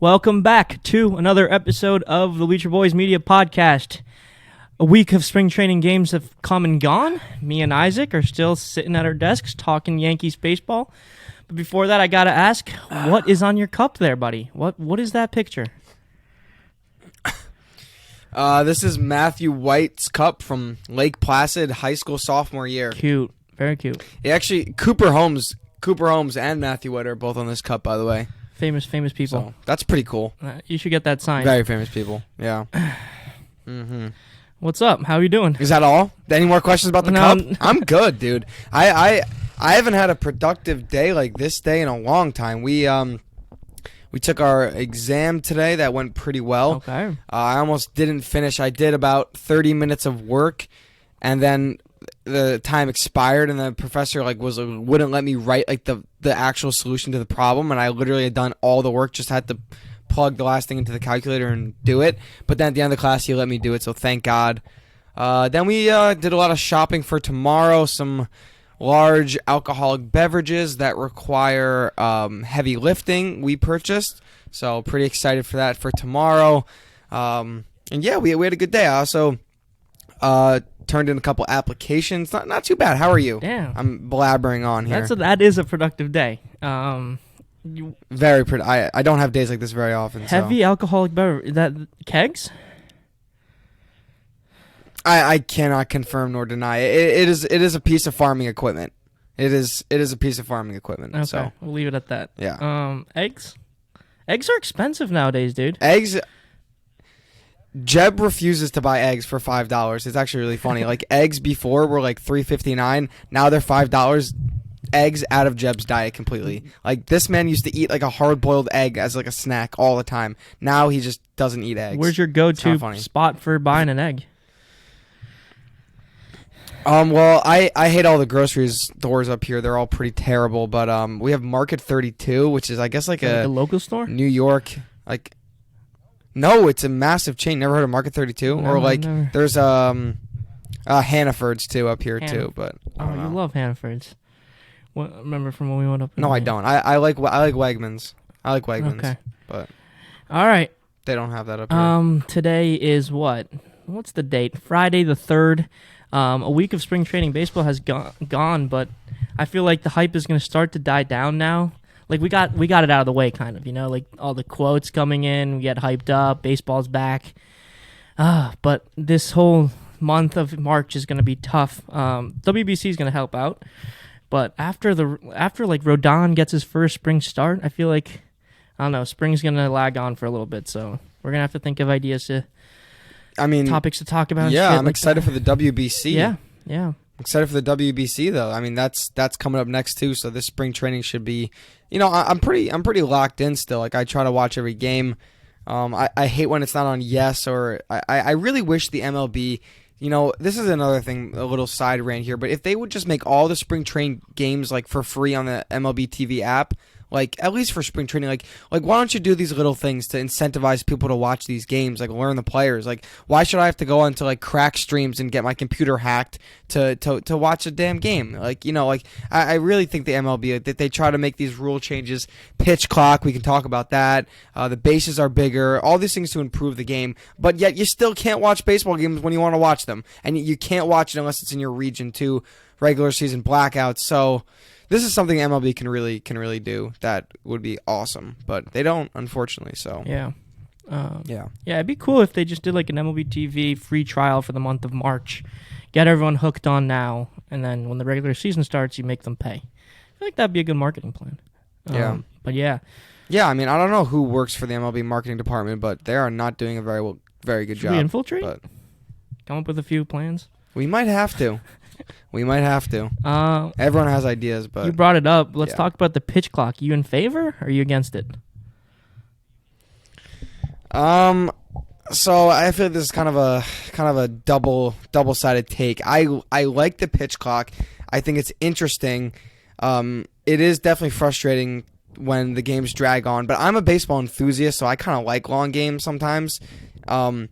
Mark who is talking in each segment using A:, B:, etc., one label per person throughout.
A: Welcome back to another episode of the Bleacher Boys Media Podcast. A week of spring training games have come and gone. Me and Isaac are still sitting at our desks talking Yankees baseball. But before that, I got to ask, what is on your cup there, buddy? What is that picture?
B: This is Matthew White's cup from Lake Placid High School sophomore year.
A: Cute. Very cute.
B: Actually, Cooper Holmes and Matthew White are both on this cup, by the way.
A: Famous people.
B: So, that's pretty cool.
A: You should get that signed.
B: Very famous people, yeah. Mm-hmm.
A: What's up? How are you doing?
B: Is that all? Any more questions about the cup? I'm good, dude. I haven't had a productive day like this day in a long time. We took our exam today. That went pretty well.
A: Okay.
B: I almost didn't finish. I did about 30 minutes of work, and then the time expired, and the professor wouldn't let me write the actual solution to the problem, and I literally had done all the work, just had to plug the last thing into the calculator and do it. But then at the end of the class, he let me do it, so thank God. Then we did a lot of shopping for tomorrow, some large alcoholic beverages that require heavy lifting we purchased, so pretty excited for that for tomorrow. And yeah, we had a good day. I also turned in a couple applications. Not too bad. How are you?
A: Yeah.
B: I'm blabbering on here.
A: That is a productive day.
B: Very pretty. I don't have days like this very often.
A: Heavy alcoholic beverage. That kegs?
B: I cannot confirm nor deny it. It is a piece of farming equipment. It is a piece of farming equipment.
A: Okay,
B: so
A: we'll leave it at that.
B: Yeah.
A: Eggs? Eggs are expensive nowadays, dude.
B: Eggs. Jeb refuses to buy eggs for $5. It's actually really funny. Like, eggs before were like $3.59. Now they're $5. Eggs out of Jeb's diet completely. Like, this man used to eat like a hard-boiled egg as like a snack all the time. Now he just doesn't eat eggs.
A: Where's your go-to spot for buying an egg?
B: Well, I hate all the grocery stores up here. They're all pretty terrible. But we have Market 32, which is I guess like a
A: local store.
B: New York, like. No, it's a massive chain. Never heard of Market 32?
A: No,
B: or like
A: never.
B: There's Hannaford's too up here too, but I don't know.
A: You love Hannaford's. Remember from when we went up?
B: No, I don't. I like Wegmans. I like Wegmans.
A: Okay.
B: But
A: all right.
B: They don't have that up here.
A: Today is what? What's the date? Friday the 3rd. A week of spring training baseball has gone, but I feel like the hype is going to start to die down now. Like, we got it out of the way, kind of, you know? Like, all the quotes coming in, we get hyped up, baseball's back. But this whole month of March is going to be tough. WBC is going to help out. But after like, Rodon gets his first spring start, I feel like, I don't know, spring's going to lag on for a little bit. So we're going to have to think of ideas topics to talk about.
B: Yeah, I'm excited for the WBC.
A: Yeah.
B: Excited for the WBC though. I mean, that's coming up next too. So this spring training should be, I'm pretty locked in still. Like, I try to watch every game. I hate when it's not on Yes, or I really wish the MLB. This is another thing, a little side rant here, but if they would just make all the spring training games like for free on the MLB TV app. Like, at least for spring training, like why don't you do these little things to incentivize people to watch these games, like learn the players? Like, why should I have to go onto like crack streams and get my computer hacked to watch a damn game? Like, I really think the MLB, that they try to make these rule changes. Pitch clock, we can talk about that. The bases are bigger, all these things to improve the game, but yet you still can't watch baseball games when you want to watch them, and you can't watch it unless it's in your region too. Regular season blackouts, so. This is something MLB can really do. That would be awesome, but they don't, unfortunately. So
A: yeah.
B: Yeah,
A: it'd be cool if they just did like an MLB TV free trial for the month of March, get everyone hooked on now, and then when the regular season starts, you make them pay. I feel like that'd be a good marketing plan. But yeah.
B: Yeah, I mean, I don't know who works for the MLB marketing department, but they are not doing a very good job.
A: Should we infiltrate? Come up with a few plans?
B: We might have to. Everyone has ideas, but
A: you brought it up. Let's talk about the pitch clock. You in favor, or are you against it?
B: So I feel like this is kind of a double-sided take. I like the pitch clock. I think it's interesting. It is definitely frustrating when the games drag on, but I'm a baseball enthusiast, so I kind of like long games sometimes. But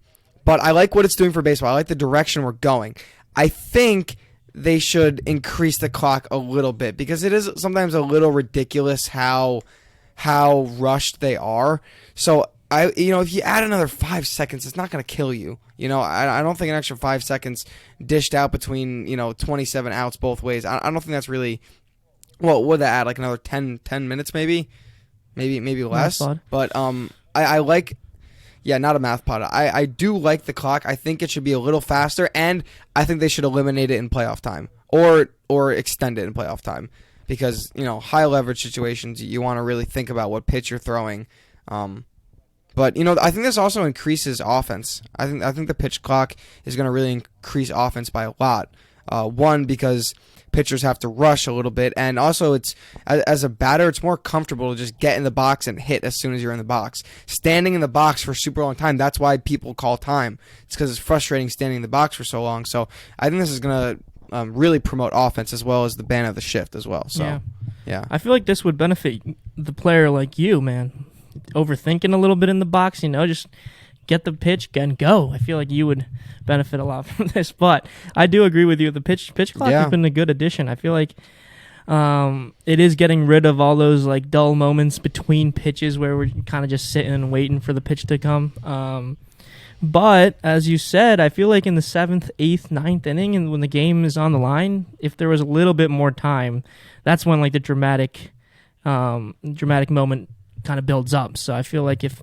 B: I like what it's doing for baseball. I like the direction we're going. I think they should increase the clock a little bit because it is sometimes a little ridiculous how how rushed they are. So if you add another 5 seconds, it's not going to kill you. I don't think an extra 5 seconds dished out between 27 outs both ways. I don't think that's really. Well, would that add like another 10 minutes maybe less? But I like. Yeah, not a math pod. I do like the clock. I think it should be a little faster, and I think they should eliminate it in playoff time or extend it in playoff time because high leverage situations you want to really think about what pitch you're throwing. But I think this also increases offense. I think the pitch clock is going to really increase offense by a lot. One, because pitchers have to rush a little bit, and also it's as a batter, it's more comfortable to just get in the box and hit as soon as you're in the box. Standing in the box for a super long time, that's why people call time. It's because it's frustrating standing in the box for so long. So I think this is going to really promote offense as well as the ban of the shift as well. So yeah.
A: I feel like this would benefit the player like you, man. Overthinking a little bit in the box, just get the pitch and go. I feel like you would benefit a lot from this, but I do agree with you. The pitch clock has been a good addition. I feel like it is getting rid of all those like dull moments between pitches where we're kind of just sitting and waiting for the pitch to come. But as you said, I feel like in the 7th, 8th, 9th inning, and when the game is on the line, if there was a little bit more time, that's when like the dramatic moment kind of builds up. So I feel like if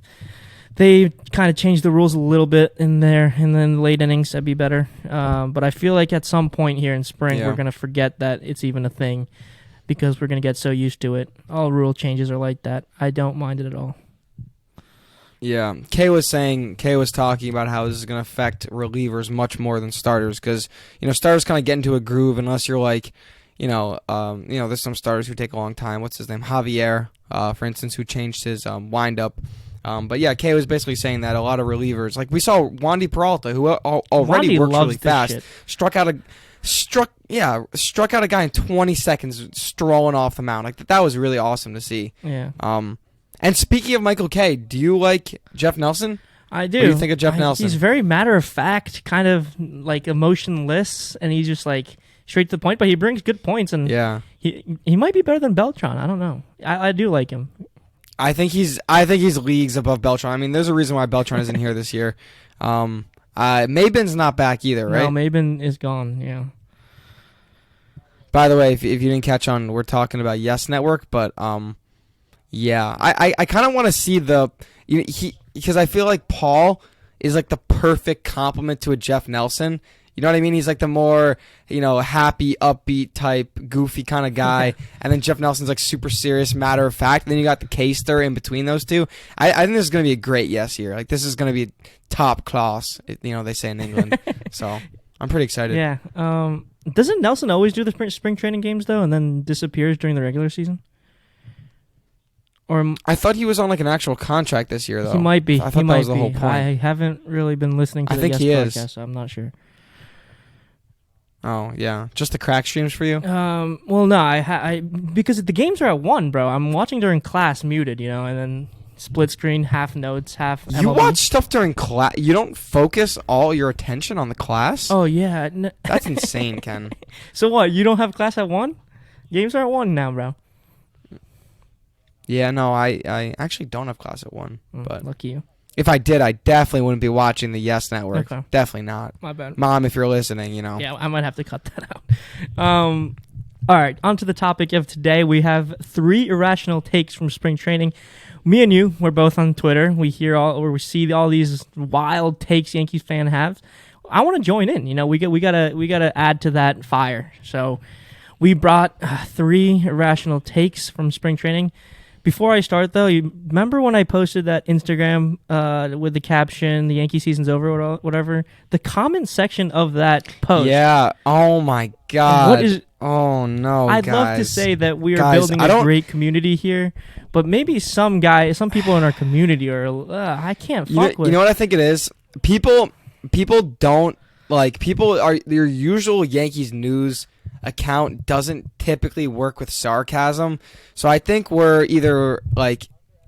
A: they kind of change the rules a little bit in there, and then late innings, that'd be better. But I feel like at some point here in spring, we're going to forget that it's even a thing because we're going to get so used to it. All rule changes are like that. I don't mind it at all.
B: Yeah. Kay was talking about how this is going to affect relievers much more than starters because, starters kind of get into a groove unless you're like, there's some starters who take a long time. What's his name? Javier, for instance, who changed his windup. But yeah, Kay was basically saying that a lot of relievers, like we saw Wandy Peralta, who already works really fast, struck out a guy in 20 seconds, strolling off the mound. Like that was really awesome to see.
A: Yeah.
B: And speaking of Michael Kay, do you like Jeff Nelson?
A: I do.
B: What do you think of Jeff Nelson?
A: He's very matter of fact, kind of like emotionless, and he's just like straight to the point. But he brings good points, and he might be better than Beltran. I don't know. I do like him.
B: I think he's leagues above Beltran. I mean, there's a reason why Beltran isn't here this year. Maybin's not back either, right?
A: No, Maybin is gone. Yeah.
B: By the way, if you didn't catch on, we're talking about Yes Network, but yeah, I kind of want to see because I feel like Paul is like the perfect complement to a Jeff Nelson. You know what I mean? He's like the more, happy, upbeat type, goofy kind of guy. And then Jeff Nelson's like super serious, matter of fact. And then you got the K-ster in between those two. I think this is going to be a great yes year. Like, this is going to be top class, they say in England. So, I'm pretty excited.
A: Yeah. Doesn't Nelson always do the spring training games, though, and then disappears during the regular season? Or
B: I thought he was on like an actual contract this year, though.
A: He might be.
B: I thought that was the whole point.
A: I haven't really been listening to the Yes podcast, so I'm not sure.
B: Oh, yeah. Just the crack streams for you?
A: Well, no, I because the games are at 1, bro. I'm watching during class muted, and then split screen, half notes, half MLB.
B: You watch stuff during class? You don't focus all your attention on the class?
A: Oh, yeah.
B: That's insane, Ken.
A: So what? You don't have class at 1? Games are at 1 now, bro.
B: Yeah, no, I actually don't have class at 1. But
A: lucky you.
B: If I did, I definitely wouldn't be watching the Yes Network.
A: Okay.
B: Definitely not.
A: My bad.
B: Mom, if you're listening,
A: Yeah, I might have to cut that out. All right, on to the topic of today. We have 3 irrational takes from spring training. Me and you, we're both on Twitter. We see all these wild takes Yankees fan have. I want to join in. We gotta add to that fire. So we brought 3 irrational takes from spring training. Before I start, though, you remember when I posted that Instagram with the caption, the Yankee season's over or whatever? The comment section of that post.
B: Yeah. Oh, my God. Oh, no,
A: I'd love to say that we are building a great community here, but maybe some people in our community are, I can't fuck with.
B: You know what I think it is? People don't, your usual Yankees news account doesn't typically work with sarcasm. So I think we're either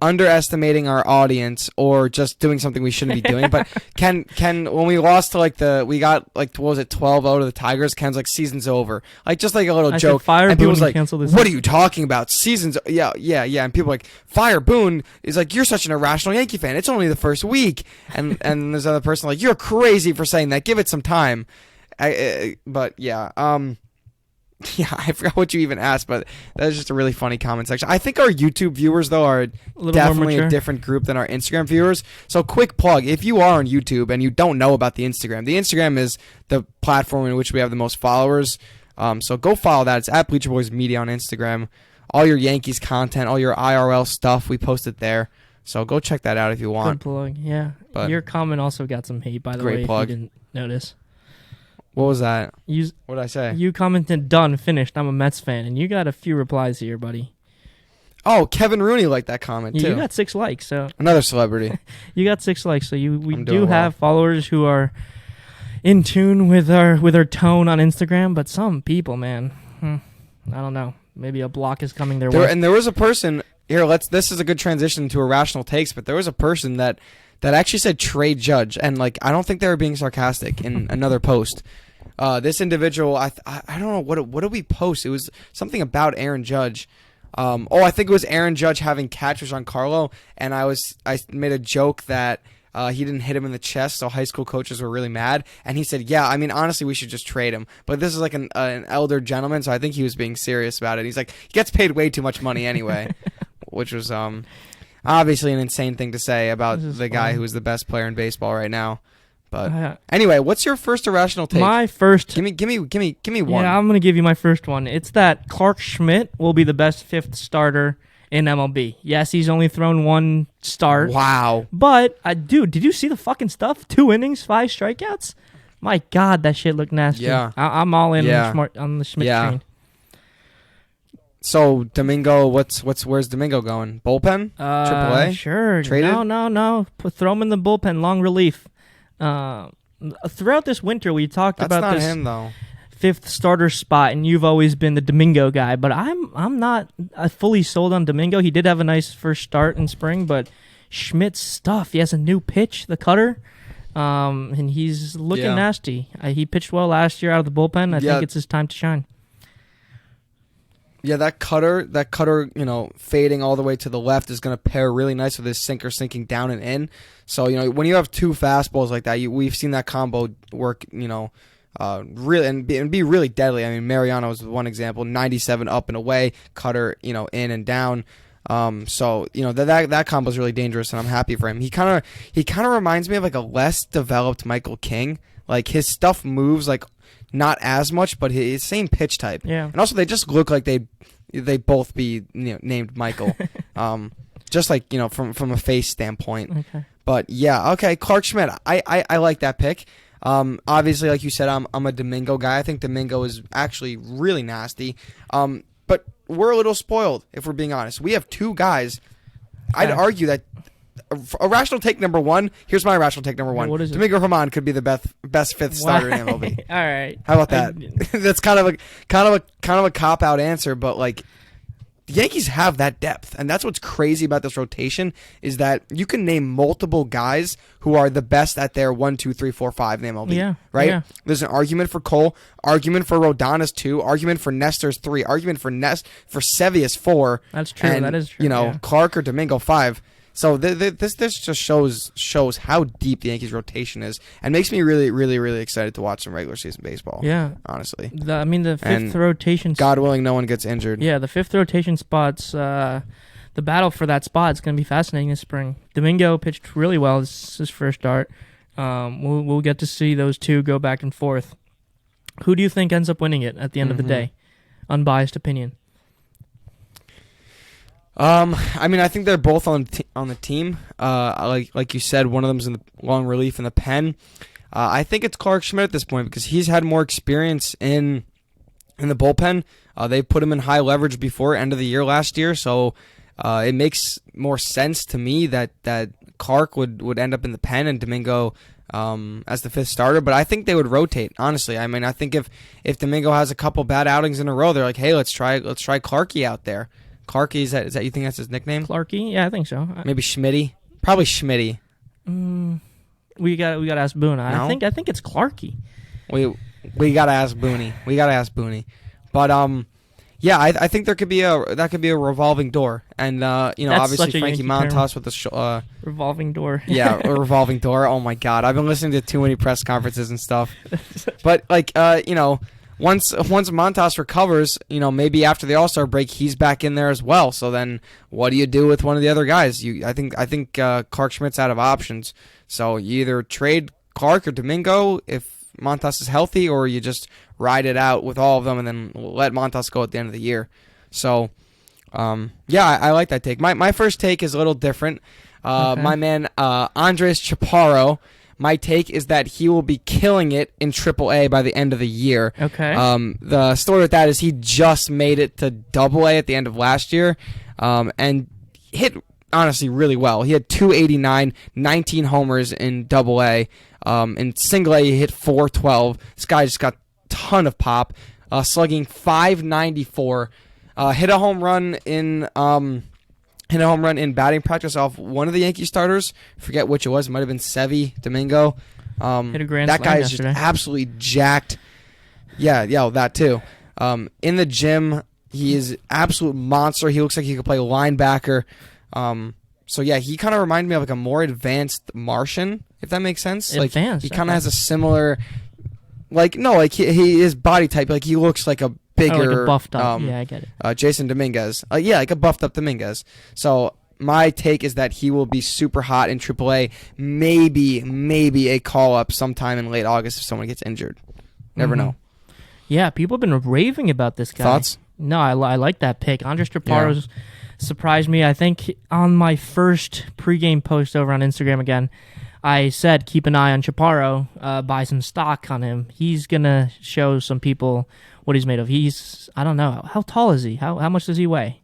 B: underestimating our audience or just doing something we shouldn't be doing. But Ken, when we lost to we got what was it, 12-0 to the Tigers? Ken's like, season's over. Like, just like a little joke.
A: Fire
B: and
A: Boone
B: people's like,
A: cancel this
B: what are you talking about? Season's, yeah. And people are like, Fire Boone is like, you're such an irrational Yankee fan. It's only the first week. And there's another person like, you're crazy for saying that. Give it some time. But yeah, yeah, I forgot what you even asked, but that was just a really funny comment section. I think our YouTube viewers, though, are definitely a different group than our Instagram viewers. So quick plug, if you are on YouTube and you don't know about the Instagram is the platform in which we have the most followers. So go follow that. It's at Bleacher Boys Media on Instagram. All your Yankees content, all your IRL stuff, we post it there. So go check that out if you want.
A: Good plug, yeah. But your comment also got some hate, by the way,
B: plug.
A: if you didn't notice.
B: What was that? What did I say?
A: You commented, done, finished, I'm a Mets fan, and you got a few replies here, buddy.
B: Oh, Kevin Rooney liked that comment, too.
A: You got 6 likes, so...
B: Another celebrity.
A: You got 6 likes, so we do have followers who are in tune with our tone on Instagram, but some people, man, I don't know. Maybe a block is coming their way.
B: And there was a person... Here, this is a good transition to Irrational Takes, but there was a person that actually said trade Judge, and I don't think they were being sarcastic in another post. This individual, I don't know, what did we post? It was something about Aaron Judge. I think it was Aaron Judge having catchers on Giancarlo, and I made a joke that he didn't hit him in the chest, so high school coaches were really mad. And he said, yeah, I mean, honestly, we should just trade him. But this is like an elder gentleman, so I think he was being serious about it. He's like, he gets paid way too much money anyway, which was obviously an insane thing to say about the guy who is the best player in baseball right now. But anyway, what's your first irrational take?
A: My first.
B: Give me one.
A: Yeah, I'm gonna give you my first one. It's that Clarke Schmidt will be the best 5th starter in MLB. Yes, he's only thrown 1 start.
B: Wow.
A: But dude, did you see the fucking stuff? 2 innings, 5 strikeouts. My God, that shit looked nasty.
B: Yeah.
A: I'm all in on the Schmidt train.
B: So Domingo, where's Domingo going? Bullpen? AAA?
A: Sure.
B: Traded?
A: No. Throw him in the bullpen. Long relief. Throughout this winter, we talked about this
B: him, though.
A: 5th starter spot, and you've always been the Domingo guy. But I'm not fully sold on Domingo. He did have a nice first start in spring, but Schmidt's stuff. He has a new pitch, the cutter, and he's looking nasty. He pitched well last year out of the bullpen. I think it's his time to shine.
B: Yeah, that cutter, fading all the way to the left is going to pair really nice with his sinker sinking down and in. So, when you have 2 fastballs like that, we've seen that combo work, really and be really deadly. I mean, Mariano was one example, 97 up and away, cutter, in and down. So that combo is really dangerous, and I'm happy for him. He kind of reminds me of like a less developed Michael King. Like his stuff moves not as much, but his same pitch type.
A: Yeah. And
B: also they just look like they both be named Michael. Just from a face standpoint.
A: Okay.
B: But yeah, okay, Clarke Schmidt. I like that pick. Obviously, like you said, I'm a Domingo guy. I think Domingo is actually really nasty. But we're a little spoiled, if we're being honest. We have 2 guys. I'd argue that irrational take number 1. Here's my irrational take number 1.
A: What is it?
B: Domingo Germán could be the best 5th starter in MLB.
A: All right.
B: How about that? That's kind of a cop out answer, but the Yankees have that depth, and that's what's crazy about this rotation is that you can name multiple guys who are the best at their 1, 2, 3, 4, 5 in MLB.
A: Yeah,
B: right.
A: Yeah.
B: There's an argument for Cole, argument for Rodon is 2, argument for Nestor's 3, argument for Sevia's 4.
A: That's true.
B: And,
A: that is true.
B: Clarke or Domingo 5. So this just shows how deep the Yankees rotation is, and makes me really, really, really excited to watch some regular season baseball.
A: Yeah,
B: honestly.
A: The 5th rotation.
B: God willing, no one gets injured.
A: Yeah, the 5th rotation spots. The battle for that spot is going to be fascinating this spring. Domingo pitched really well. This is his first start. We'll get to see those 2 go back and forth. Who do you think ends up winning it at the end of the day? Unbiased opinion.
B: I mean, I think they're both on the team. Like you said, one of them's in the long relief in the pen. I think it's Clarke Schmidt at this point because he's had more experience in the bullpen. They put him in high leverage before end of the year last year, so it makes more sense to me that Clarke would end up in the pen and Domingo as the 5th starter. But I think they would rotate. Honestly, I mean, I think if Domingo has a couple bad outings in a row, they're like, hey, let's try Clarke out there. Clarke, is that you think that's his nickname?
A: Clarke, yeah, I think so.
B: Maybe Schmitty. Probably Schmitty.
A: We got to ask Boone.
B: No?
A: I think it's Clarke.
B: We got to ask Booney. But yeah, I think that could be a revolving door, and
A: That's
B: obviously
A: such a
B: Frankie
A: Yankee term.
B: Montas with the
A: Revolving door.
B: yeah, a revolving door. Oh my God, I've been listening to too many press conferences and stuff. But once Montas recovers, maybe after the All-Star break, he's back in there as well. So then, what do you do with one of the other guys? I think Clarke Schmidt's out of options. So you either trade Clarke or Domingo if Montas is healthy, or you just ride it out with all of them and then let Montas go at the end of the year. So, I like that take. My first take is a little different.
A: Okay.
B: My man Andres Chaparro, my take is that he will be killing it in AAA by the end of the year.
A: Okay.
B: The story with that is he just made it to AA at the end of last year, and hit honestly really well. He had 289, 19 homers in AA. In single A, he hit 412. This guy just got a ton of pop, slugging 594. Hit a home run in batting practice off one of the Yankee starters. Forget which it was. It might have been Sevy Domingo.
A: Hit a grand
B: that
A: slam
B: guy is
A: yesterday.
B: just absolutely jacked. Yeah, that too. In the gym, he is an absolute monster. He looks like he could play linebacker. So yeah, he kind of reminded me of like a more advanced Martian, if that makes sense.
A: Advanced.
B: He kind of has a similar, his body type, like he looks like a bigger,
A: like a buffed up. Yeah, I get it.
B: Jasson Dominguez. Like a buffed up Dominguez. So my take is that he will be super hot in AAA. Maybe a call up sometime in late August if someone gets injured. Never know.
A: Yeah, people have been raving about this guy.
B: Thoughts?
A: No, I like that pick. Andres Chaparro's surprised me. I think on my first pregame post over on Instagram again, I said keep an eye on Chaparro, buy some stock on him. He's going to show some people what he's made of. I don't know. How tall is he? How much does he weigh?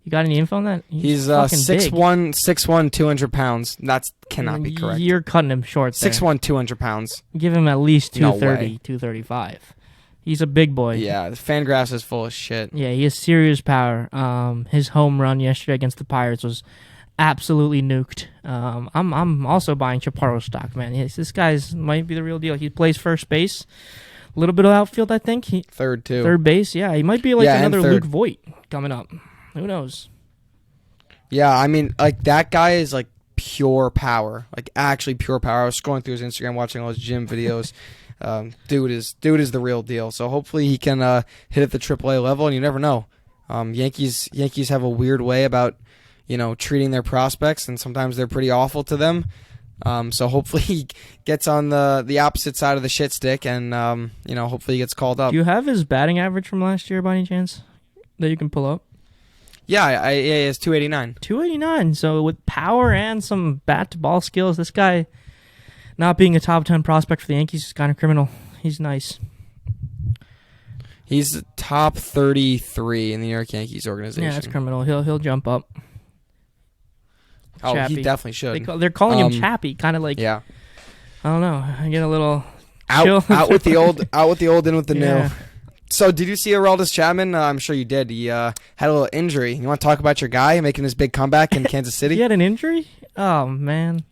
A: You got any info on that?
B: He's
A: fucking
B: 6'1", 200 pounds. That cannot be correct.
A: You're cutting him short there.
B: 6'1", 200 pounds.
A: Give him at least 230,
B: No
A: 235. He's a big boy.
B: Yeah, the Fangraphs is full of shit.
A: Yeah, he has serious power. His home run yesterday against the Pirates was absolutely nuked. I'm also buying Chaparro stock, man. This guy's might be the real deal. He plays first base, a little bit of outfield, I think.
B: Third too.
A: Third base, yeah. He might be like another
B: third.
A: Luke Voigt coming up. Who knows?
B: Yeah, I mean, like that guy is like pure power, like actually pure power. I was scrolling through his Instagram, watching all his gym videos. Dude is the real deal. So hopefully he can hit at the AAA level, and you never know. Yankees have a weird way about treating their prospects, and sometimes they're pretty awful to them. So hopefully he gets on the opposite side of the shit stick, and hopefully he gets called up.
A: Do you have his batting average from last year by any chance that you can pull up?
B: Yeah, he has 289.
A: 289. So with power and some bat to ball skills, this guy, not being a top 10 prospect for the Yankees, is kind of criminal. He's nice.
B: He's top 33 in the New York Yankees organization.
A: Yeah, that's criminal. He'll jump up.
B: Oh,
A: Chappie.
B: he definitely should.
A: They're calling him Chappie, kind of like.
B: Yeah.
A: I don't know. I get a little
B: out with the old, in with the
A: Yeah.
B: new. So, did you see Aroldis Chapman? I'm sure you did. He had a little injury. You want to talk about your guy making his big comeback in Kansas City?
A: He had an injury? Oh man.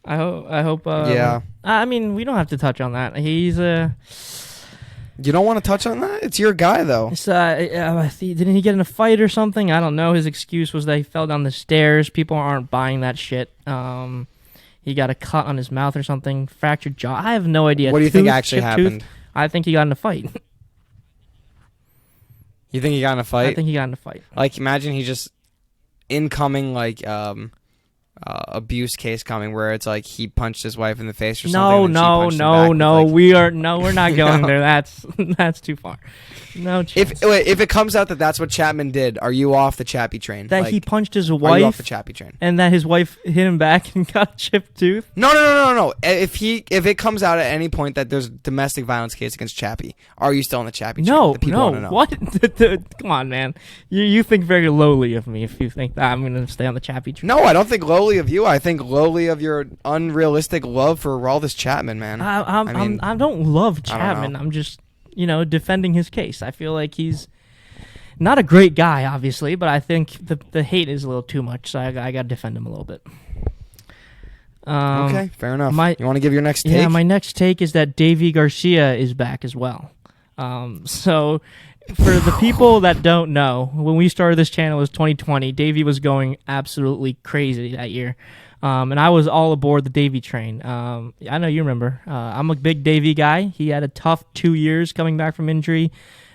A: I hope.
B: Yeah.
A: I mean, we don't have to touch on that. He's
B: You don't want to touch on that? It's your guy, though.
A: Didn't he get in a fight or something? I don't know. His excuse was that he fell down the stairs. People aren't buying that shit. He got a cut on his mouth or something. Fractured jaw. I have no idea.
B: What do you think actually
A: chipped
B: happened?
A: tooth. I think he got in a fight.
B: You think he got in a fight?
A: I think he got in a fight.
B: Like, imagine he just incoming, like, abuse case coming where it's like he punched his wife in the face or something.
A: No. We're not going there. That's too far. No chance.
B: If it comes out that that's what Chapman did, are you off the Chappie train?
A: That he punched his
B: Are you off the
A: wife
B: Chappie train?
A: and that his wife hit him back and got a chipped tooth?
B: No. If it comes out at any point that there's a domestic violence case against Chappie, are you still on the Chappie train?
A: No.
B: The people wanna know.
A: What? Come on, man. You think very lowly of me if you think that I'm going to stay on the Chappie train.
B: No, I don't think lowly of you. I think lowly of your unrealistic love for Aroldis Chapman, man.
A: I don't love
B: I don't
A: Chapman.
B: know.
A: I'm just, defending his case. I feel like he's Not a great guy, obviously, but I think the hate is a little too much, so I got to defend him a little bit.
B: Okay, fair enough. You want to give your next take?
A: Yeah, my next take is that Deivi Garcia is back as well. So, for the people that don't know, when we started this channel, it was 2020. Deivi was going absolutely crazy that year. And I was all aboard the Deivi train. I know you remember. I'm a big Deivi guy. He had a tough 2 years coming back from injury,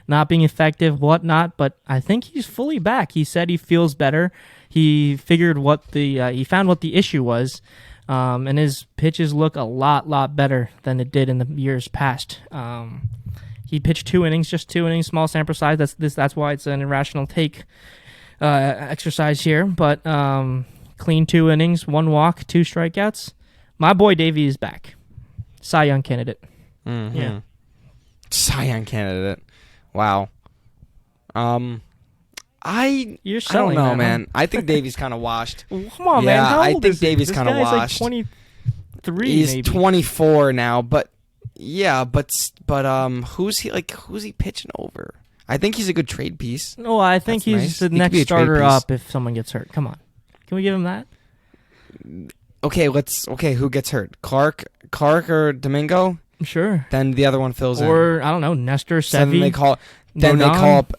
A: not being effective, whatnot, but I think he's fully back. He said he feels better. He figured he found what the issue was. And his pitches look a lot better than it did in the years past. He pitched 2 innings, just 2 innings, small sample size. That's why it's an irrational take exercise here. But clean 2 innings, 1 walk, 2 strikeouts. My boy Deivi is back. Cy Young candidate.
B: Mm-hmm.
A: Yeah.
B: Cy Young candidate. Wow. I don't know, man. I think Davey's kind of washed.
A: Come on, man. How old is he?
B: Davey's kind of washed.
A: Like 23,
B: He's
A: maybe.
B: 24 now, but who's he pitching over? I think he's a good trade piece.
A: No, I think he's the next starter up if someone gets hurt. Come on. Can we give him that?
B: Okay, who gets hurt? Clarke or Domingo?
A: Sure.
B: Then the other one fills in.
A: Or I don't know, Nestor, Sevi.
B: So then they call up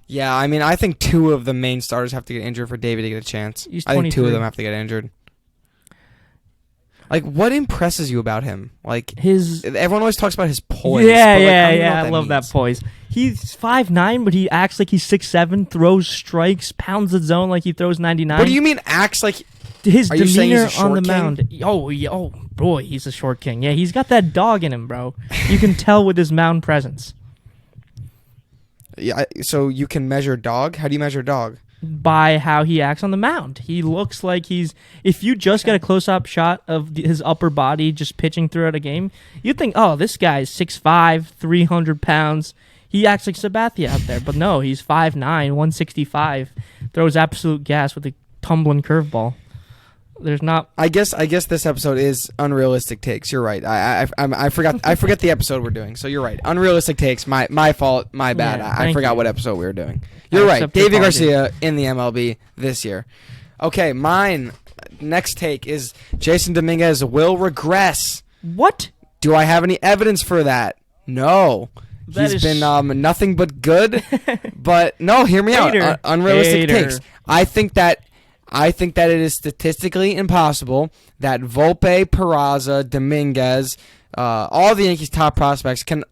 B: Yeah, I mean, I think 2 of the main starters have to get injured for Deivi to get a chance.
A: He's
B: I think 2 of
A: 23.
B: them have to get injured. Like, what impresses you about him? Like, everyone always talks about his poise.
A: Yeah. I love that poise. He's 5'9", but he acts like he's 6'7", throws strikes, pounds the zone like he throws 99.
B: What do you mean acts like?
A: His
B: Are you saying he's
A: demeanor
B: a short
A: on the
B: king?
A: mound. Oh, boy, he's a short king. Yeah, he's got that dog in him, bro. You can tell with his mound presence.
B: Yeah, so you can measure dog? How do you measure dog?
A: By how he acts on the mound. He looks like if you just get a close-up shot of his upper body just pitching throughout a game, you'd think, oh, this guy's 6'5", 300 pounds. He acts like Sabathia out there. But no, he's 5'9", 165, throws absolute gas with a tumbling curveball. There's not.
B: I guess this episode is unrealistic takes. You're right. I forgot the episode we're doing. So you're right. Unrealistic takes. My fault. My bad.
A: Yeah,
B: I forgot what episode we were doing. You're right. Deivi Garcia in the MLB this year. Okay, mine next take is Jasson Dominguez will regress.
A: What?
B: Do I have any evidence for that? No. He's been nothing but good. But no, hear me out. Unrealistic takes. I think that it is statistically impossible that Volpe, Peraza, Dominguez, all the Yankees' top prospects can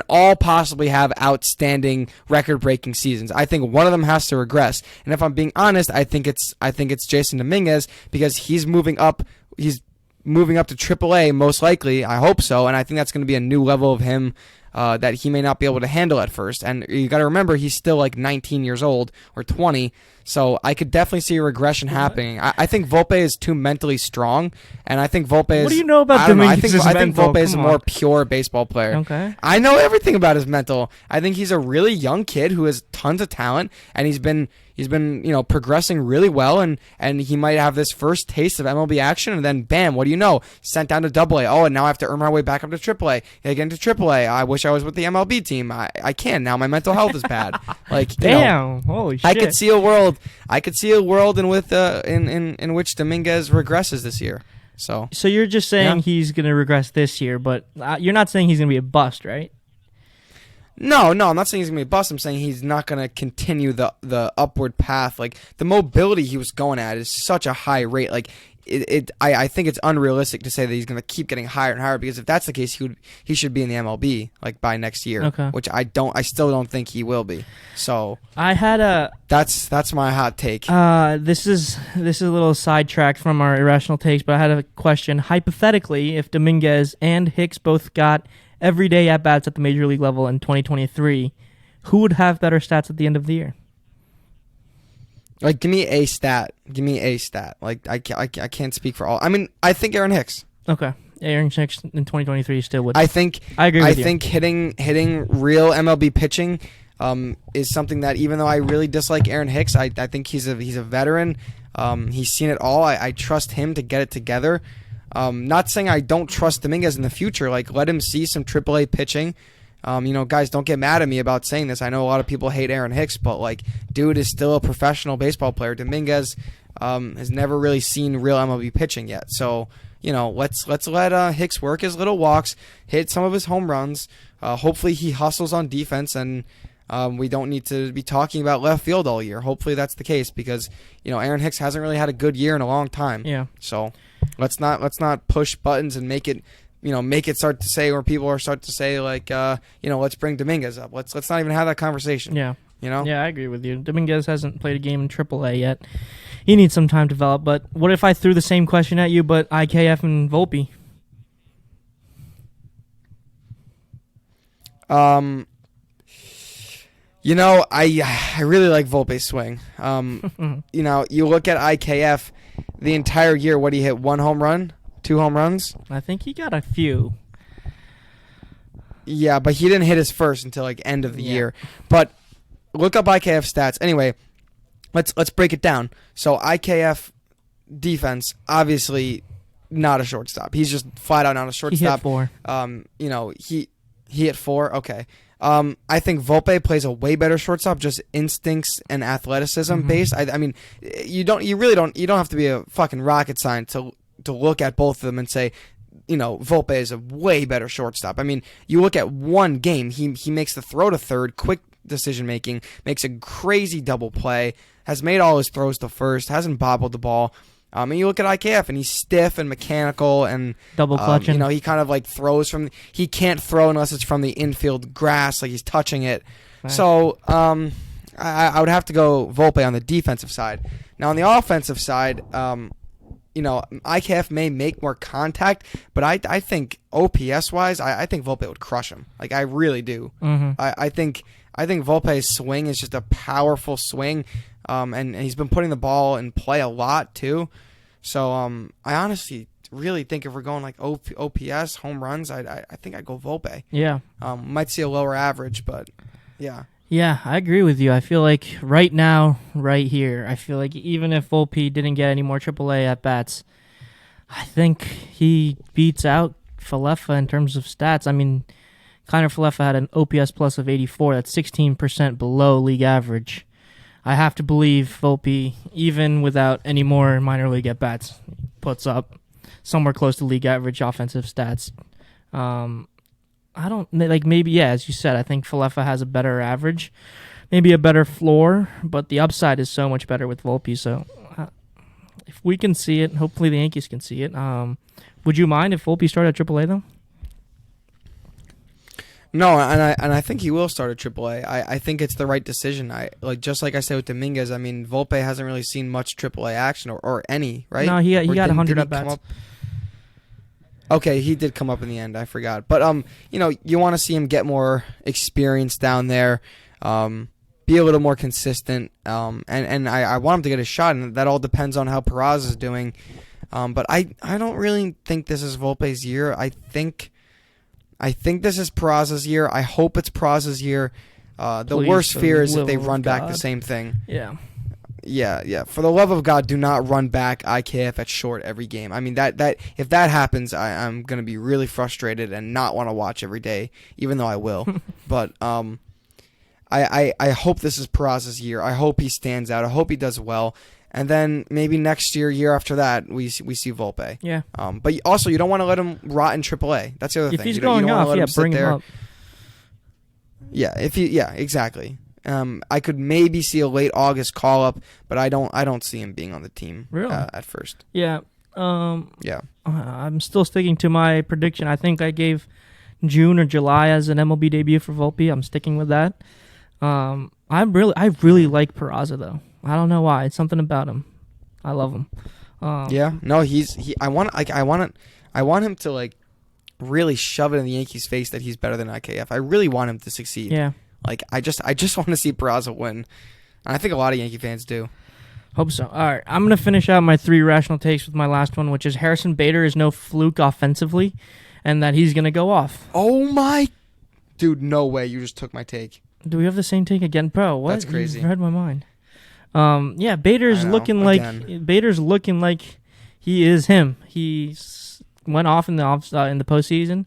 B: all possibly have outstanding record-breaking seasons. I think one of them has to regress. And if I'm being honest, I think it's Jasson Dominguez because he's moving up. He's moving up to AAA most likely. I hope so, and I think that's going to be a new level of him. That he may not be able to handle at first. And you got to remember, he's still like 19 years old or 20, so I could definitely see a regression happening. I think Volpe is too mentally strong, and I think Volpe is...
A: What do you know about Dominguez's
B: I think
A: mental?
B: Volpe is a more pure baseball player.
A: Okay.
B: I know everything about his mental. I think he's a really young kid who has tons of talent, and he's been progressing really well, and he might have this first taste of MLB action, and then bam, what do you know? Sent down to AA. Oh, and now I have to earn my way back up to AAA. Get into AAA. I wish I was with the MLB team. I can't now. My mental health is bad. Like,
A: damn, holy shit.
B: I could see a world. In which Dominguez regresses this year. So
A: you're just saying he's going to regress this year, but you're not saying he's going to be a bust, right?
B: No, I'm not saying he's going to be a bust. I'm saying he's not going to continue the upward path. Like, the mobility he was going at is such a high rate. Like, I think it's unrealistic to say that he's going to keep getting higher and higher, because if that's the case, he should be in the MLB like by next year.
A: Okay.
B: Which I still don't think he will be. So that's my hot take.
A: This is a little sidetracked from our irrational takes, but I had a question. Hypothetically, if Dominguez and Hicks both got everyday at-bats at the major league level in 2023, who would have better stats at the end of the year?
B: Like, give me a stat. Like, I can't speak for all. I mean, I think Aaron Hicks.
A: Okay. Aaron Hicks in 2023 still would.
B: I
A: agree with you.
B: think hitting real MLB pitching is something that, even though I really dislike Aaron Hicks, I think he's a veteran. He's seen it all. I trust him to get it together. Not saying I don't trust Dominguez in the future. Like, let him see some AAA pitching. Guys, don't get mad at me about saying this. I know a lot of people hate Aaron Hicks, but like, dude is still a professional baseball player. Dominguez has never really seen real MLB pitching yet. So, let's let Hicks work his little walks, hit some of his home runs. Hopefully he hustles on defense, and we don't need to be talking about left field all year. Hopefully that's the case, because Aaron Hicks hasn't really had a good year in a long time.
A: Yeah.
B: So let's not push buttons and make it start to say, or people are start to say like let's bring Dominguez up. Let's not even have that conversation.
A: Yeah.
B: Yeah,
A: I agree with you. Dominguez hasn't played a game in AAA yet. He needs some time to develop. But what if I threw the same question at you, but IKF and Volpe?
B: I really like Volpe's swing. You look at IKF the entire year. What, he hit 1 home run, 2 home runs?
A: I think he got a few.
B: Yeah, but he didn't hit his first until like end of the year. But look up IKF stats. Anyway, let's break it down. So IKF defense, obviously not a shortstop. He's just flat out not a shortstop.
A: He hit 4.
B: He hit 4. Okay. I think Volpe plays a way better shortstop, just instincts and athleticism based. I mean, you don't have to be a fucking rocket scientist to look at both of them and say, Volpe is a way better shortstop. I mean, you look at one game, he makes the throw to third, quick decision making, makes a crazy double play, has made all his throws to first, hasn't bobbled the ball. And you look at IKF, and he's stiff and mechanical, and
A: double clutching.
B: He kind of like throws from. He can't throw unless it's from the infield grass, like he's touching it. Right. So I would have to go Volpe on the defensive side. Now on the offensive side, IKF may make more contact, but I think OPS wise, I think Volpe would crush him. Like, I really do.
A: Mm-hmm.
B: I think Volpe's swing is just a powerful swing. And he's been putting the ball in play a lot too. So I honestly really think if we're going like OPS, home runs, I think I'd go Volpe.
A: Yeah.
B: Might see a lower average, but yeah.
A: Yeah, I agree with you. I feel like right now, right here, I feel like even if Volpe didn't get any more AAA at-bats, I think he beats out Falefa in terms of stats. I mean, Kiner Falefa had an OPS plus of 84. That's 16% below league average. I have to believe Volpe, even without any more minor league at-bats, puts up somewhere close to league average offensive stats. Maybe, as you said, I think Falefa has a better average, maybe a better floor, but the upside is so much better with Volpe. So if we can see it, hopefully the Yankees can see it. Would you mind if Volpe started at AAA, though?
B: No, and I think he will start at AAA. I think it's the right decision. Just like I said with Dominguez. I mean, Volpe hasn't really seen much AAA action or any, right?
A: No, he got 100 at bats.
B: Okay, he did come up in the end. I forgot, but you want to see him get more experience down there, be a little more consistent, and I want him to get a shot, and that all depends on how Peraza is doing. But I don't really think this is Volpe's year. I think this is Peraza's year. I hope it's Peraza's year. The worst fear is if they run back the same thing.
A: Yeah.
B: Yeah. For the love of God, do not run back IKF at short every game. I mean, that if that happens, I'm going to be really frustrated and not want to watch every day, even though I will. But I hope this is Peraza's year. I hope he stands out. I hope he does well. And then maybe next year after that, we see Volpe.
A: Yeah.
B: But also, you don't want to let him rot in AAA. That's the other thing.
A: If he's going off, bring him up.
B: Yeah. Exactly. I could maybe see a late August call up, but I don't see him being on the team
A: really?
B: At first.
A: Yeah.
B: Yeah. I'm
A: still sticking to my prediction. I think I gave June or July as an MLB debut for Volpe. I'm sticking with that. I really like Peraza though. I don't know why. It's something about him. I love him.
B: Yeah. No, I want him to like really shove it in the Yankees' face that he's better than IKF. I really want him to succeed.
A: Yeah.
B: Like I just want to see Peraza win. And I think a lot of Yankee fans do.
A: Hope so. All right. I'm going to finish out my 3 rational takes with my last one, which is Harrison Bader is no fluke offensively and that he's going to go off.
B: Oh my dude, no way. You just took my take.
A: Do we have the same take again, bro? What?
B: That's crazy.
A: You read my mind. Yeah, Bader's looking like he is him. He went off in the postseason,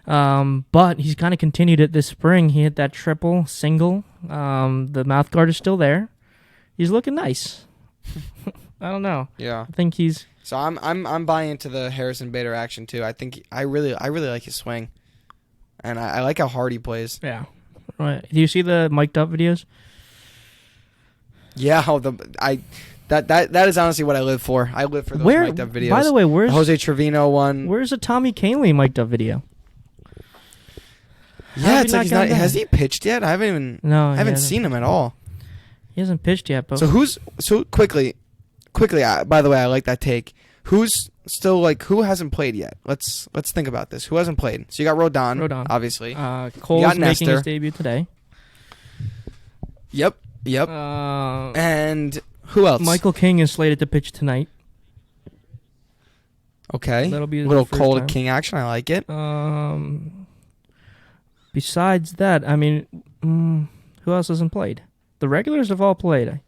A: But he's kind of continued it this spring. He hit that triple, single. The mouth guard is still there. He's looking nice. I don't know.
B: Yeah.
A: I think he's...
B: So I'm buying into the Harrison Bader action too. I think I really like his swing, and I like how hard he plays.
A: Yeah. Right. Do you see the mic'd up videos?
B: Yeah. That is honestly what I live for. I live for those mic'd up videos.
A: By the way, where's
B: the Jose Trevino one?
A: Where's the Tommy Kahnle mic'd up video?
B: Yeah, it's like he's not. Has he pitched yet? I haven't seen him at all.
A: He hasn't pitched yet. But
B: So quickly. By the way, I like that take. Who's still like who hasn't played yet? Let's think about this. Who hasn't played? So you got Rodon. Obviously.
A: Cole's making his debut today.
B: Yep. And who else?
A: Michael King is slated to pitch tonight.
B: Okay.
A: That'll be
B: a little Cole
A: time.
B: to King action. I like it.
A: Besides that, I mean, who else hasn't played? The regulars have all played.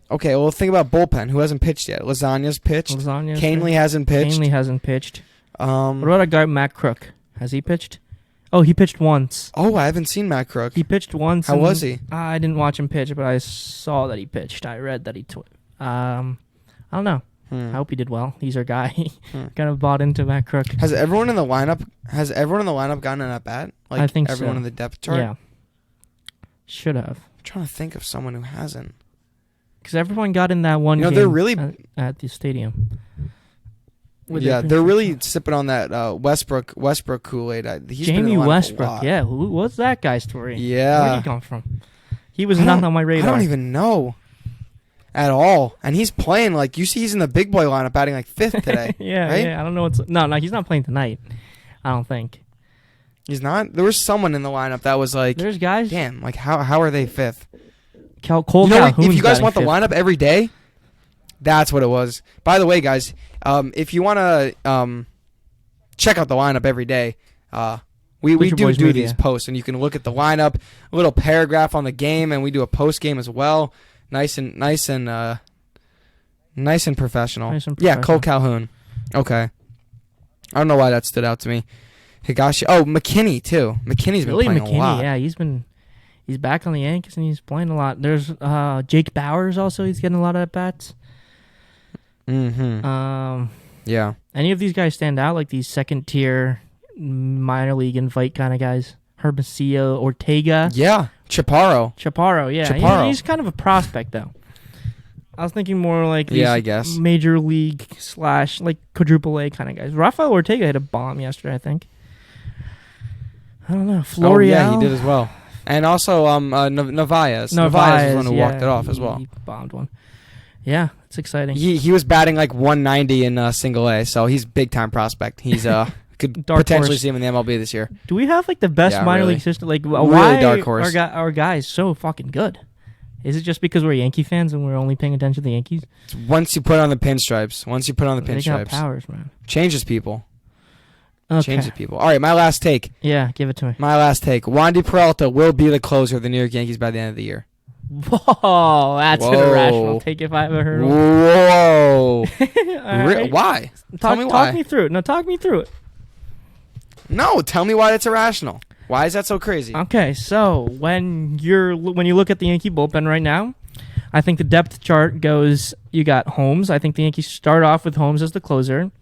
B: Okay, well, think about bullpen. Who hasn't pitched yet? Lasagna's pitched. Kahnle hasn't pitched.
A: Kahnle hasn't pitched. What about a guy, Matt Crook? Has he pitched? Oh, he pitched once.
B: Oh, I haven't seen Matt Crook.
A: He pitched once.
B: How was he?
A: I didn't watch him pitch, but I saw that he pitched. I read that he... I don't know. I hope he did well. He's our guy. Kind of bought into Matt Crook.
B: Has everyone in the lineup gotten an at bat? Like
A: I think
B: everyone
A: so.
B: in the depth chart?
A: Yeah. Should have.
B: I'm trying to think of someone who hasn't.
A: Because everyone got in that one game
B: they're really
A: at the stadium.
B: They're really sipping on that Westbrook Kool-Aid.
A: Jamie Westbrook, yeah. What's that guy's story?
B: Yeah.
A: Where did he come from? He was not on my radar.
B: I don't even know at all. And he's playing like, you see he's in the big boy lineup batting like fifth today.
A: Yeah,
B: right?
A: Yeah. I don't know what's... No, he's not playing tonight. I don't think.
B: He's not? There was someone in the lineup that was like...
A: There's guys...
B: Damn, like how are they fifth?
A: Cole Calhoun's
B: if you guys want the
A: fifth.
B: lineup every day, that's what it was. By the way, guys, if you want to check out the lineup every day, we do these posts, and you can look at the lineup, a little paragraph on the game, and we do a post game as well. Nice and professional. Yeah, Cole Calhoun. Okay, I don't know why that stood out to me. Higashi. Oh, McKinney too. McKinney's been playing a lot.
A: Yeah, he's back on the Yankees and he's playing a lot. There's Jake Bauers also. He's getting a lot of at bats.
B: Yeah.
A: Any of these guys stand out? Like these second tier minor league invite kind of guys? Hermosillo, Ortega.
B: Yeah. Chaparro.
A: Yeah. He's kind of a prospect though. I was thinking more like these
B: I guess
A: major league / like quadruple A kind of guys. Rafael Ortega hit a bomb yesterday, I think. I don't know. Florial.
B: Oh, yeah, he did as well. And also Narvaez. Narvaez was the one who walked it off as well.
A: He bombed one. Yeah, it's exciting.
B: He was batting like 190 in single A, so he's big time prospect. He's could
A: Dark
B: potentially
A: horse.
B: see him in the MLB this year.
A: Do we have like the best minor league system? Like
B: really
A: why
B: dark horse.
A: Are guys so fucking good? Is it just because we're Yankee fans and we're only paying attention to the Yankees?
B: Once you put on the pinstripes,
A: They got powers, man.
B: Changes people.
A: Okay.
B: Changes people. All right, my last take.
A: Yeah, give it to me.
B: My last take. Wandy Peralta will be the closer of the New York Yankees by the end of the year.
A: Whoa, that's an irrational take if I ever heard one.
B: Whoa.
A: Right.
B: Why? Tell me why.
A: Talk me through it. No, talk me through it.
B: No, tell me why it's irrational. Why is that so crazy?
A: Okay, so when you look at the Yankee bullpen right now, I think the depth chart goes, you got Holmes. I think the Yankees start off with Holmes as the closer.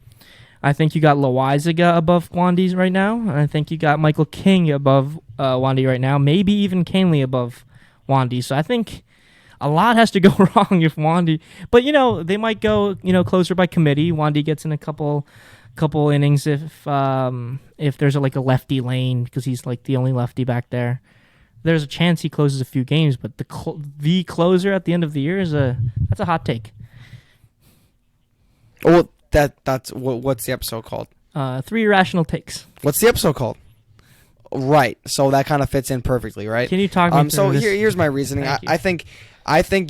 A: I think you got Loaizaga above Wandy right now. And I think you got Michael King above Wandy right now. Maybe even Kahnle above Wandy. So I think a lot has to go wrong if Wandy... But, they might go, closer by committee. Wandy gets in a couple innings if there's a lefty lane because he's like the only lefty back there. There's a chance he closes a few games, but the closer at the end of the year that's a hot take.
B: Well, that's what's the episode called?
A: 3 Irrational Takes.
B: What's the episode called? Right, so that kind of fits in perfectly, right?
A: Can you talk me through
B: So
A: this?
B: here's my reasoning. I think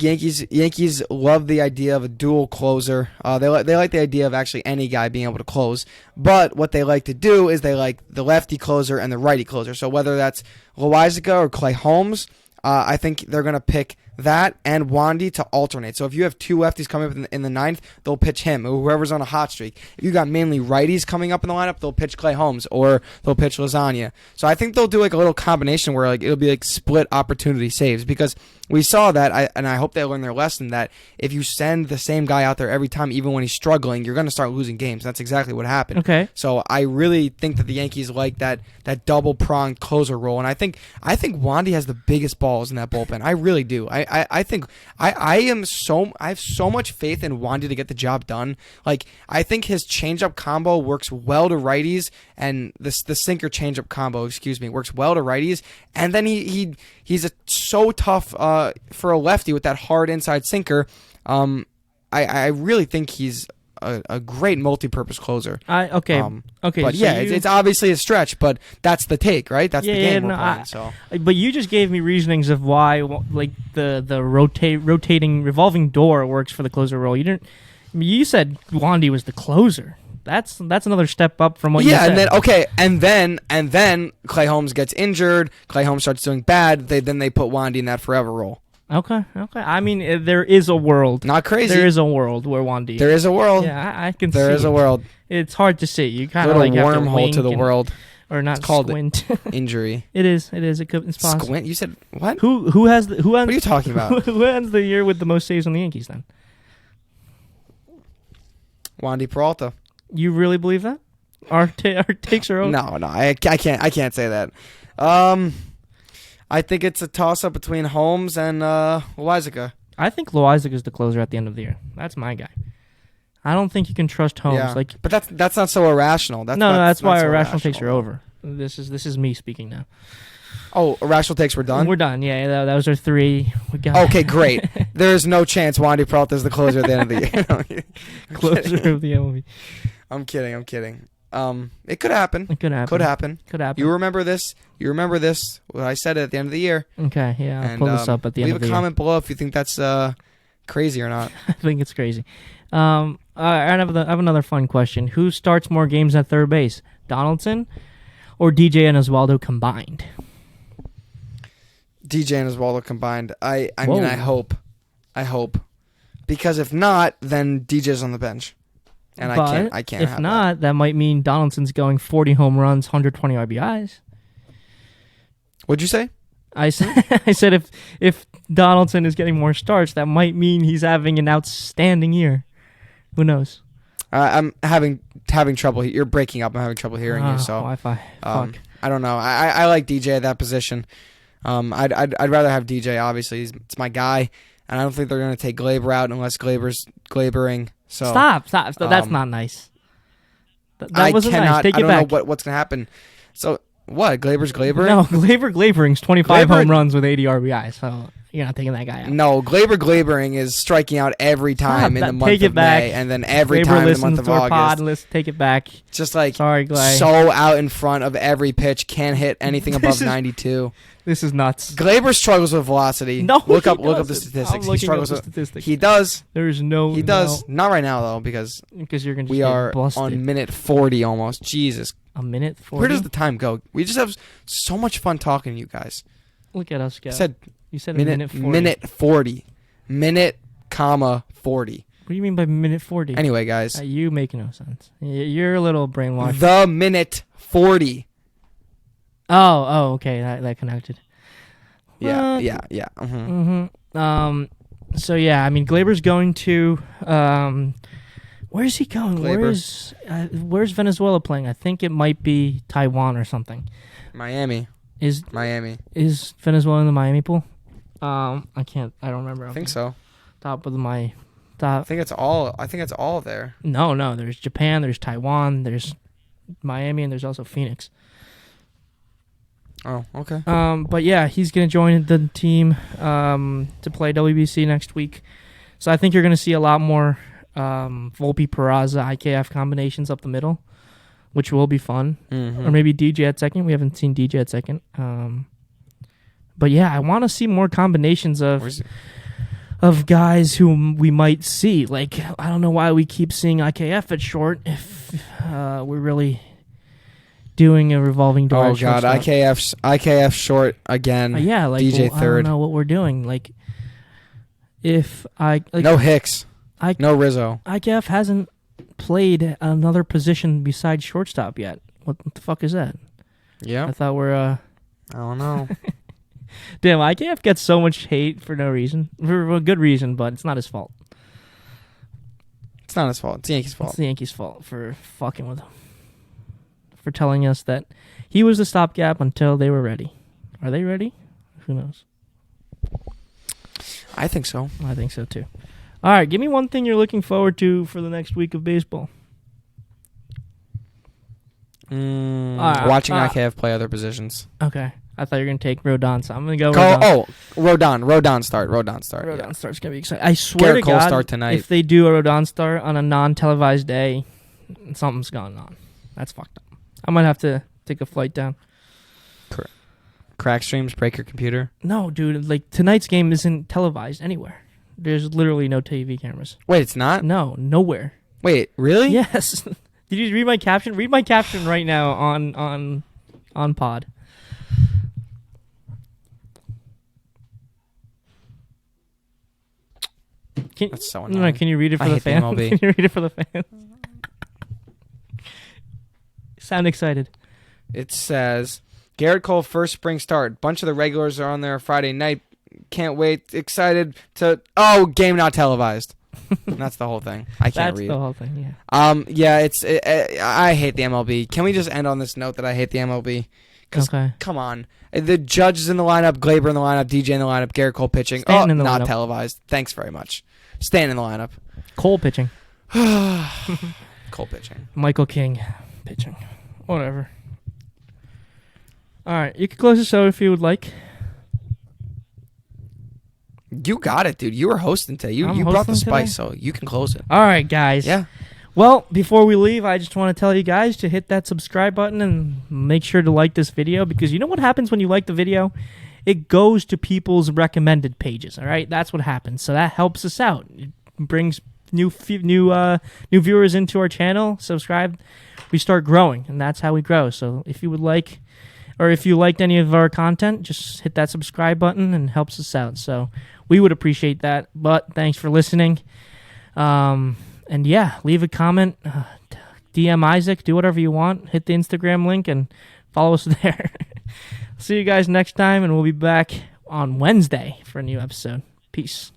B: Yankees love the idea of a dual closer. They like the idea of actually any guy being able to close. But what they like to do is they like the lefty closer and the righty closer. So whether that's Loaizaga or Clay Holmes, I think they're going to pick that and Wandy to alternate. So if you have two lefties coming up in the ninth, they'll pitch him or whoever's on a hot streak. If you got mainly righties coming up in the lineup, they'll pitch Clay Holmes or they'll pitch Lasagna. So I think they'll do like a little combination where like it'll be like split opportunity saves, because we saw that, and I hope they learn their lesson, that if you send the same guy out there every time, even when he's struggling, you're going to start losing games. That's exactly what happened.
A: Okay.
B: So I really think that the Yankees like that double-pronged closer role, and I think Wandy has the biggest balls in that bullpen. I really do. I think I have so much faith in Wandy to get the job done. Like, I think his changeup combo works well to righties, and the sinker changeup combo, works well to righties. And then he's so tough for a lefty with that hard inside sinker. I really think he's a great multi-purpose closer.
A: Okay.
B: But
A: so
B: yeah, it's obviously a stretch, but that's the take, right? That's the game we're playing. So.
A: But you just gave me reasonings of why, like the rotating revolving door works for the closer role. You said Wandy was the closer. That's another step up from what you said.
B: and then Clay Holmes gets injured. Clay Holmes starts doing bad. Then they put Wandy in that forever role.
A: Okay. I mean, there is a world.
B: Not crazy.
A: There is a world where Wandy.
B: There is a world.
A: Yeah, I can see.
B: There is a world.
A: It's hard to see. You kind
B: a
A: of like have to
B: wormhole
A: wink
B: to the world.
A: Or not
B: it's called
A: squint.
B: Injury.
A: It is. It's possible.
B: Squint? You said what?
A: Who has what
B: are you talking about?
A: Who ends the year with the most saves on the Yankees then?
B: Wandy Peralta.
A: You really believe that? Our takes are over?
B: No, I can't say that. I think it's a toss-up between Holmes and Loizaga.
A: I think Loizaga is the closer at the end of the year. That's my guy. I don't think you can trust Holmes.
B: Yeah. But that's not so irrational.
A: That's why irrational takes are over. This is me speaking now.
B: Oh, irrational takes, we're done?
A: We're done, yeah. That was our three. We got
B: okay, great. There is no chance Wandy Peralta is the closer at the end of the year.
A: Closer of the MLB.
B: I'm kidding. It could happen.
A: Could happen.
B: You remember this? What I said at the end of the year.
A: Okay, yeah. I'll pull this up at the end of the year.
B: Leave a comment below if you think that's crazy or not.
A: I think it's crazy. I have another fun question. Who starts more games at third base, Donaldson or DJ and Oswaldo combined?
B: DJ and Oswaldo combined. I mean, I hope, because if not, then DJ's on the bench. And I can't.
A: If not, that might mean Donaldson's going 40 home runs, 120 RBIs.
B: What'd you say?
A: I said if Donaldson is getting more starts, that might mean he's having an outstanding year. Who knows?
B: I'm having trouble. You're breaking up. I'm having trouble hearing you. So
A: Wi-Fi. Fuck.
B: I don't know. I like DJ at that position. I'd rather have DJ. Obviously, it's my guy, and I don't think they're going to take Glaber out unless Glaber's glabering. So
A: stop. That's not nice. That wasn't nice. Take it back.
B: I don't know what's going to happen. So what? Glaber's glabering?
A: No, Glabering's 25 home runs with 80 RBI. So you're not taking that guy out.
B: No, glabering is striking out every time in the month of May, and then every time in the month of August.
A: Take it back.
B: Just like
A: sorry, Glay.
B: So out in front of every pitch, can't hit anything above 92.
A: This is nuts.
B: Glaber struggles with velocity.
A: No,
B: look up the statistics. He struggles with statistics. He does.
A: There's no.
B: He does. Not right now though, because
A: you're gonna.
B: We are on minute 40 almost. Jesus.
A: A minute 40.
B: Where does the time go? We just have so much fun talking to you guys.
A: Look at us go.
B: You said
A: minute 40.
B: Minute 40. Minute, comma 40.
A: What do you mean by minute 40?
B: Anyway, guys.
A: You make no sense. You're a little brainwashed.
B: The minute 40.
A: Oh, okay. That connected.
B: Yeah. Mm-hmm.
A: So yeah, I mean, Glaber's going to. Where's he going?
B: Glaber.
A: Where's Venezuela playing? I think it might be Taiwan or something.
B: Miami.
A: Is Venezuela in the Miami pool? I don't remember.
B: I think so.
A: Top of my.
B: I think it's all there.
A: No. There's Japan. There's Taiwan. There's Miami, and there's also Phoenix.
B: Oh, okay.
A: But yeah, he's gonna join the team to play WBC next week. So I think you're gonna see a lot more Volpe, Peraza, IKF combinations up the middle, which will be fun.
B: Mm-hmm.
A: Or maybe DJ at second. We haven't seen DJ at second. But yeah, I want to see more combinations of guys who we might see. Like, I don't know why we keep seeing IKF at short if we're really doing a revolving door.
B: Oh God, IKF short again.
A: Yeah, like
B: DJ
A: third. I
B: third.
A: don't know what we're doing. Like, if
B: no Hicks,
A: I
B: no Rizzo.
A: IKF hasn't played another position besides shortstop yet. What the fuck is that?
B: Yeah,
A: I thought we're
B: I don't know.
A: Damn, IKF gets so much hate for no reason. For a good reason, but it's not his fault.
B: It's not his fault. It's the Yankees' fault.
A: It's the Yankees' fault for fucking with him. For telling us that he was the stopgap until they were ready. Are they ready? Who knows?
B: I think so.
A: I think so, too. All right, give me one thing you're looking forward to for the next week of baseball.
B: Watching IKF play other positions.
A: Okay. I thought you were going to take Rodon, so I'm going to go Rodon.
B: Rodon start. Rodon start.
A: Rodon start's going to be exciting. I swear
B: Garrett
A: to
B: Cole
A: God,
B: start tonight.
A: If they do a Rodon start on a non-televised day, something's going on. That's fucked up. I might have to take a flight down.
B: Crack streams, break your computer.
A: No, dude. Like, tonight's game isn't televised anywhere. There's literally no TV cameras.
B: Wait, it's not?
A: No, nowhere.
B: Wait, really?
A: Yes. Did you read my caption? Read my caption right now on pod.
B: That's so annoying.
A: Can you read it for the fans? Can you read it for the fans? Sound excited.
B: It says, Garrett Cole first spring start. Bunch of the regulars are on there Friday night. Can't wait. Excited to... Oh, game not televised. That's the whole thing. I can't read.
A: That's the whole thing, yeah.
B: I hate the MLB. Can we just end on this note that I hate the MLB?
A: Okay.
B: Come on. The Judge is in the lineup, Glaber in the lineup, DJ in the lineup, Garrett Cole pitching.
A: Stanton in the
B: not
A: lineup.
B: Televised. Thanks very much. Stanton in the lineup.
A: Cole pitching.
B: Cole pitching.
A: Michael King pitching. Whatever. All right. You can close the show if you would like.
B: You got it, dude. You were hosting today. You brought the spice, so you can close it.
A: All right, guys.
B: Yeah.
A: Well, before we leave, I just want to tell you guys to hit that subscribe button and make sure to like this video, because you know what happens when you like the video? It goes to people's recommended pages, all right? That's what happens. So that helps us out. It brings new viewers into our channel. Subscribe. We start growing, and that's how we grow. So if you would like, or if you liked any of our content, just hit that subscribe button and helps us out. So we would appreciate that. But thanks for listening. And yeah, leave a comment, DM Isaac, do whatever you want. Hit the Instagram link and follow us there. See you guys next time, and we'll be back on Wednesday for a new episode. Peace.